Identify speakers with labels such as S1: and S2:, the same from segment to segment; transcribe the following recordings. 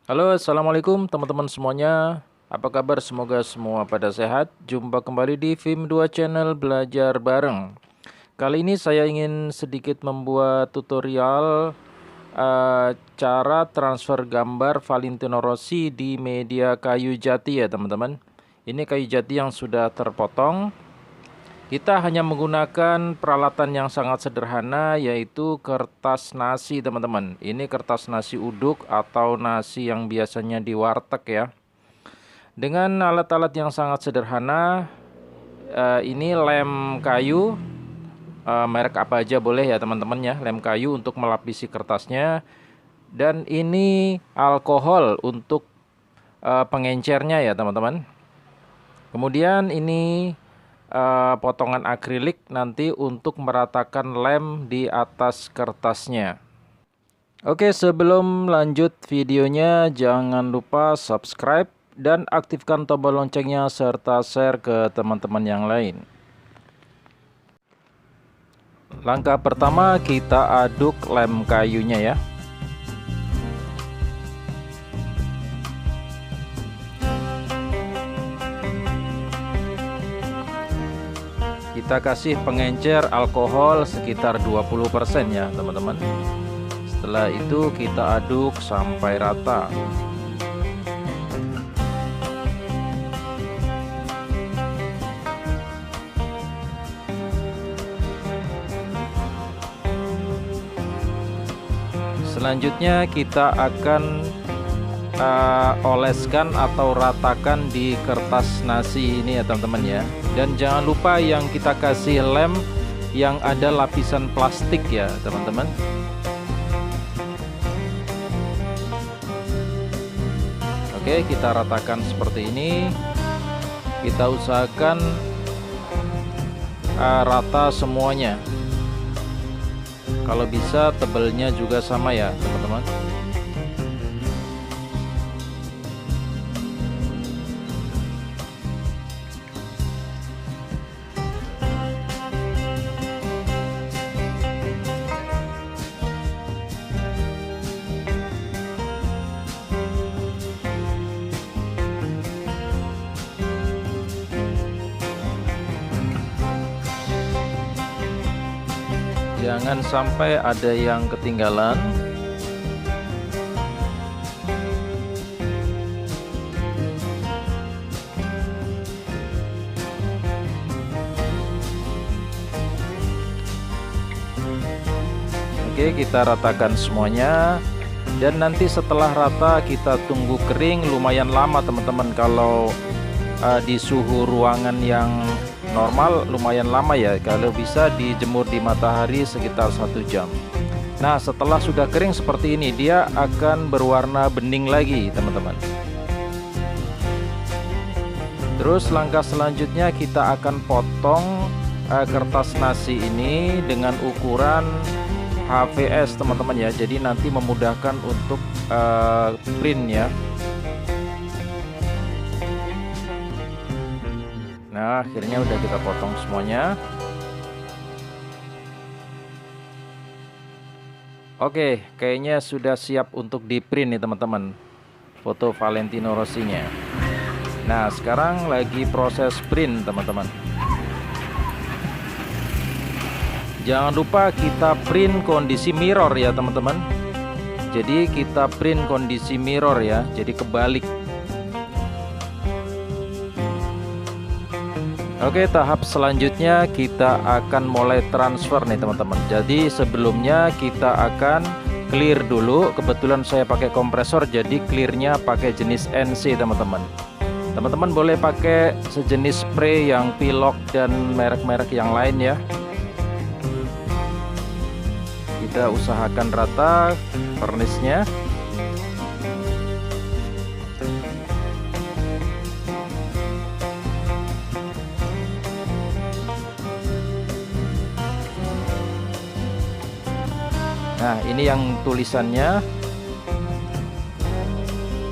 S1: Halo, assalamualaikum teman-teman semuanya. Apa kabar? Semoga semua pada sehat. Jumpa kembali di Vim 2 Channel Belajar Bareng. Kali ini saya ingin sedikit membuat tutorial cara transfer gambar Valentino Rossi di media kayu jati ya teman-teman. Ini kayu jati yang sudah terpotong. Kita hanya menggunakan peralatan yang sangat sederhana, yaitu kertas nasi teman-teman. Ini kertas nasi uduk atau nasi yang biasanya di warteg ya. Dengan alat-alat yang sangat sederhana, ini lem kayu, merek apa aja boleh ya teman-teman ya, lem kayu untuk melapisi kertasnya. Dan ini alkohol untuk pengencernya ya teman-teman. Kemudian ini potongan akrilik nanti untuk meratakan lem di atas kertasnya. Oke, sebelum lanjut videonya jangan lupa subscribe dan aktifkan tombol loncengnya serta share ke teman-teman yang lain. Langkah pertama kita aduk lem kayunya ya. Kita kasih pengencer alkohol sekitar 20% ya teman-teman. Setelah itu kita aduk sampai rata. Selanjutnya kita akan oleskan atau ratakan di kertas nasi ini ya teman-teman ya. Dan jangan lupa yang kita kasih lem yang ada lapisan plastik ya teman-teman. Oke, kita ratakan seperti ini. Kita usahakan rata semuanya. Kalau bisa tebalnya juga sama ya teman-teman. Jangan sampai ada yang ketinggalan. Oke, kita ratakan semuanya. Dan nanti setelah rata kita tunggu kering lumayan lama teman-teman. Kalau di suhu ruangan yang normal lumayan lama ya, kalau bisa dijemur di matahari sekitar 1 jam. Nah, setelah sudah kering seperti ini dia akan berwarna bening lagi teman-teman. Terus langkah selanjutnya kita akan potong kertas nasi ini dengan ukuran HVS teman-teman ya, jadi nanti memudahkan untuk print ya. Nah, akhirnya udah kita potong semuanya. Oke, kayaknya sudah siap untuk di print nih teman-teman, foto Valentino Rossi-nya. Nah, sekarang lagi proses print teman-teman. Jangan lupa kita print kondisi mirror ya teman-teman. Jadi kita print kondisi mirror ya, jadi kebalik. Oke, tahap selanjutnya kita akan mulai transfer nih teman-teman. Jadi sebelumnya kita akan clear dulu. Kebetulan saya pakai kompresor, jadi clearnya pakai jenis NC teman-teman. Teman-teman boleh pakai sejenis spray yang Pilok dan merek-merek yang lain ya. Kita usahakan rata varnisnya. Nah, ini yang tulisannya,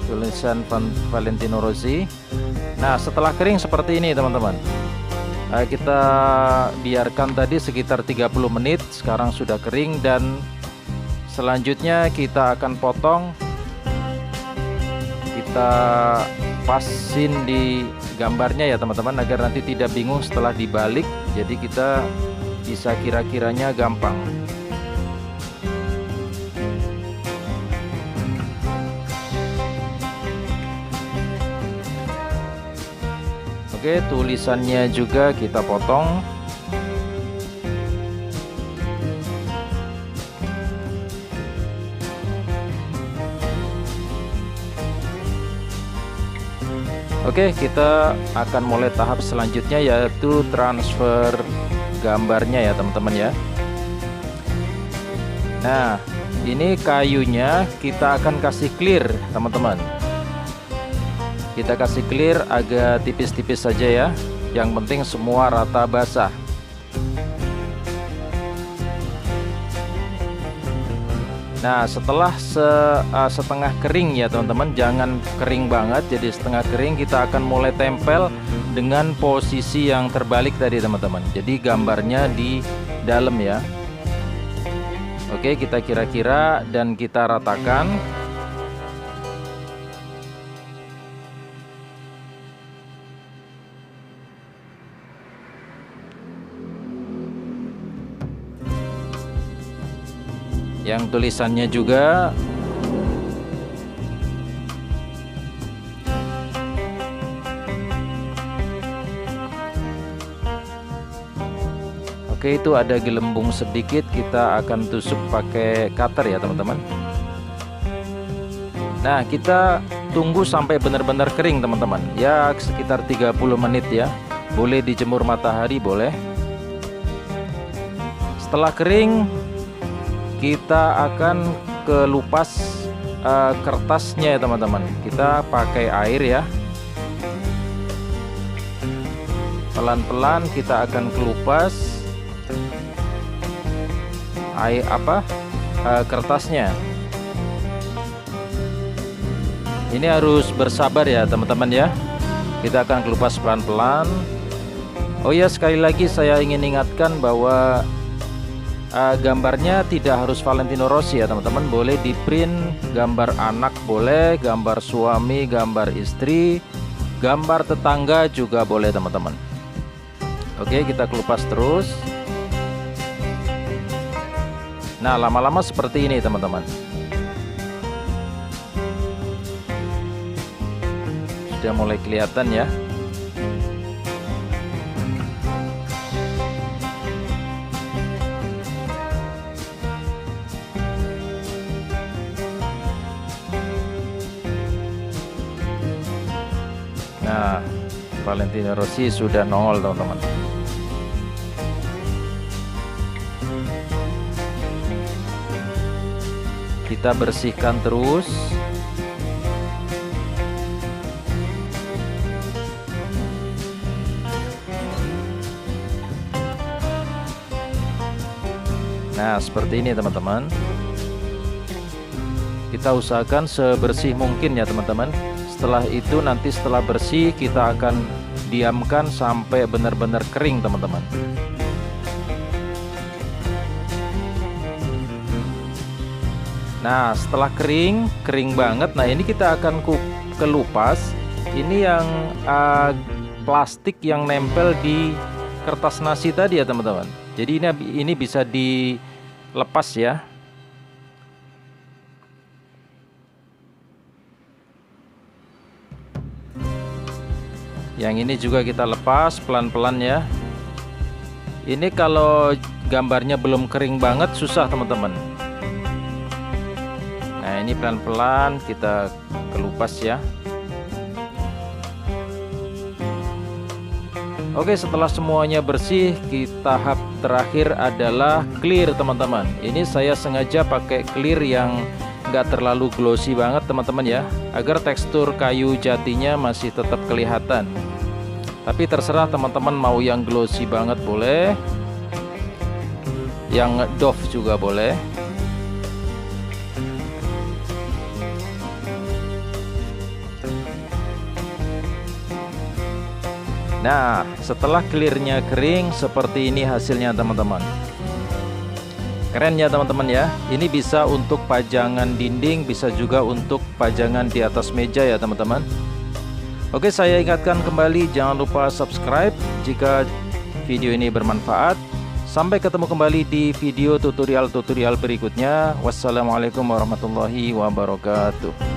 S1: tulisan Valentino Rossi. Nah, setelah kering seperti ini teman-teman. Kita biarkan tadi sekitar 30 menit. Sekarang sudah kering dan selanjutnya kita akan potong kita pasin di gambarnya ya teman-teman, agar nanti tidak bingung setelah dibalik. Jadi kita bisa kira-kiranya gampang. Oke, tulisannya juga kita potong. Oke, kita akan mulai tahap selanjutnya, yaitu transfer gambarnya ya teman-teman ya. Nah, ini kayunya kita akan kasih clear teman-teman. Kita kasih clear agak tipis-tipis saja ya. Yang penting semua rata basah. Nah, setelah setengah kering ya teman-teman, jangan kering banget, jadi setengah kering, kita akan mulai tempel dengan posisi yang terbalik tadi teman-teman. Jadi gambarnya di dalam ya. Oke, kita kira-kira dan kita ratakan. Yang tulisannya juga oke, itu ada gelembung sedikit, kita akan tusuk pakai cutter ya teman-teman. Nah, kita tunggu sampai benar-benar kering teman-teman, ya sekitar 30 menit ya. Boleh dijemur matahari, boleh. Setelah kering, kita akan kelupas kertasnya ya teman-teman. Kita pakai air ya. Pelan-pelan kita akan kelupas air kertasnya. Ini harus bersabar ya teman-teman ya. Kita akan kelupas pelan-pelan. Oh ya, sekali lagi saya ingin ingatkan bahwa gambarnya tidak harus Valentino Rossi ya teman-teman. Boleh di print gambar anak, boleh gambar suami, gambar istri, gambar tetangga juga boleh teman-teman. Oke, kita kelupas terus. Nah, lama-lama seperti ini teman-teman. Sudah mulai kelihatan ya. Nah, Valentino Rossi sudah nongol teman-teman. Kita bersihkan terus. Nah, seperti ini teman-teman. Kita usahakan sebersih mungkin ya teman-teman. Setelah itu nanti setelah bersih kita akan diamkan sampai benar-benar kering teman-teman. Nah, setelah kering banget, nah ini kita akan kelupas. Ini yang plastik yang nempel di kertas nasi tadi ya teman-teman. Jadi ini bisa dilepas ya. Yang ini juga kita lepas pelan-pelan ya. Ini kalau gambarnya belum kering banget susah teman-teman. Nah, ini pelan-pelan kita kelupas ya. Oke, setelah semuanya bersih, tahap terakhir adalah clear teman-teman. Ini saya sengaja pakai clear yang nggak terlalu glossy banget teman-teman ya, agar tekstur kayu jatinya masih tetap kelihatan. Tapi terserah teman-teman mau yang glossy banget boleh, yang doff juga boleh. Nah, setelah clearnya kering seperti ini hasilnya teman-teman. Keren ya teman-teman ya. Ini bisa untuk pajangan dinding, bisa juga untuk pajangan di atas meja ya teman-teman. Oke, saya ingatkan kembali, jangan lupa subscribe jika video ini bermanfaat. Sampai ketemu kembali di video tutorial-tutorial berikutnya. Wassalamualaikum warahmatullahi wabarakatuh.